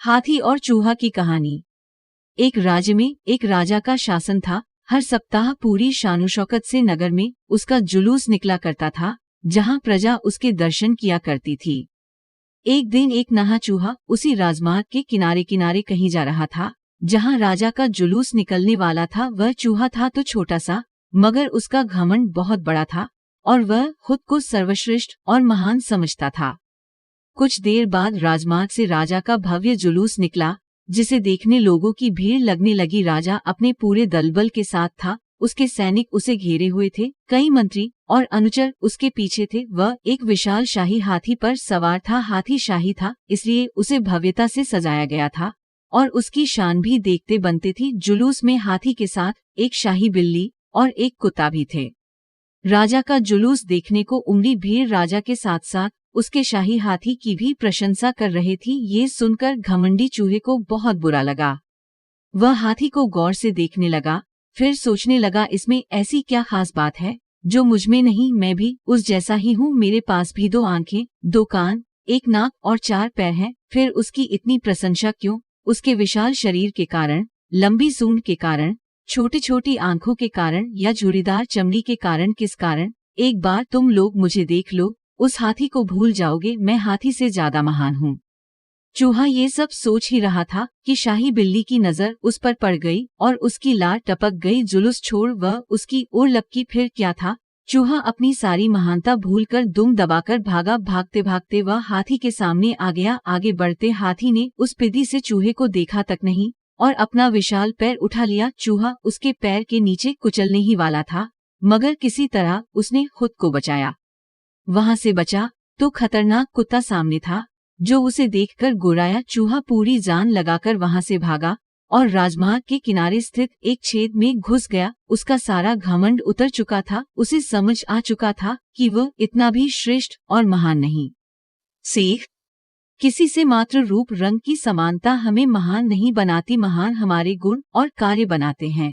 हाथी और चूहा की कहानी। एक राज्य में एक राजा का शासन था। हर सप्ताह पूरी शान-ओ-शौकत से नगर में उसका जुलूस निकला करता था, जहां प्रजा उसके दर्शन किया करती थी। एक दिन एक नहा चूहा उसी राजमार्ग के किनारे किनारे कहीं जा रहा था, जहां राजा का जुलूस निकलने वाला था। वह चूहा था तो छोटा सा, मगर उसका घमंड बहुत बड़ा था और वह खुद को सर्वश्रेष्ठ और महान समझता था। कुछ देर बाद राजमार्ग से राजा का भव्य जुलूस निकला, जिसे देखने लोगों की भीड़ लगने लगी। राजा अपने पूरे दलबल के साथ था। उसके सैनिक उसे घेरे हुए थे, कई मंत्री और अनुचर उसके पीछे थे। वह एक विशाल शाही हाथी पर सवार था। हाथी शाही था, इसलिए उसे भव्यता से सजाया गया था और उसकी शान भी देखते बनते थी। जुलूस में हाथी के साथ एक शाही बिल्ली और एक कुत्ता भी थे। राजा का जुलूस देखने को उमड़ी भीड़ राजा के साथ साथ उसके शाही हाथी की भी प्रशंसा कर रहे थी। ये सुनकर घमंडी चूहे को बहुत बुरा लगा। वह हाथी को गौर से देखने लगा, फिर सोचने लगा, इसमें ऐसी क्या खास बात है जो मुझमें नहीं? मैं भी उस जैसा ही हूँ। मेरे पास भी 2 आंखें, 2 कान, 1 नाक और 4 पैर हैं। फिर उसकी इतनी प्रशंसा क्यों? उसके विशाल शरीर के कारण, लंबी सूंड के कारण, छोटी छोटी आंखों के कारण या झुर्रीदार चमड़ी के कारण? किस कारण? एक बार तुम लोग मुझे देख लो, उस हाथी को भूल जाओगे। मैं हाथी से ज्यादा महान हूँ। चूहा ये सब सोच ही रहा था कि शाही बिल्ली की नजर उस पर पड़ गई और उसकी लार टपक गई। जुलूस छोड़ वह उसकी ओर लपकी। फिर क्या था? चूहा अपनी सारी महानता भूलकर दुम दबाकर भागा। भागते भागते वह हाथी के सामने आ गया। आगे बढ़ते हाथी ने उस पिदी से चूहे को देखा तक नहीं और अपना विशाल पैर उठा लिया। चूहा उसके पैर के नीचे कुचलने ही वाला था, मगर किसी तरह उसने खुद को बचाया। वहां से बचा तो खतरनाक कुत्ता सामने था, जो उसे देखकर गुर्राया। चूहा पूरी जान लगाकर वहां से भागा और राजमार्ग के किनारे स्थित एक छेद में घुस गया। उसका सारा घमंड उतर चुका था। उसे समझ आ चुका था कि वह इतना भी श्रेष्ठ और महान नहीं। सीख: किसी से मात्र रूप रंग की समानता हमें महान नहीं बनाती, महान हमारे गुण और कार्य बनाते हैं।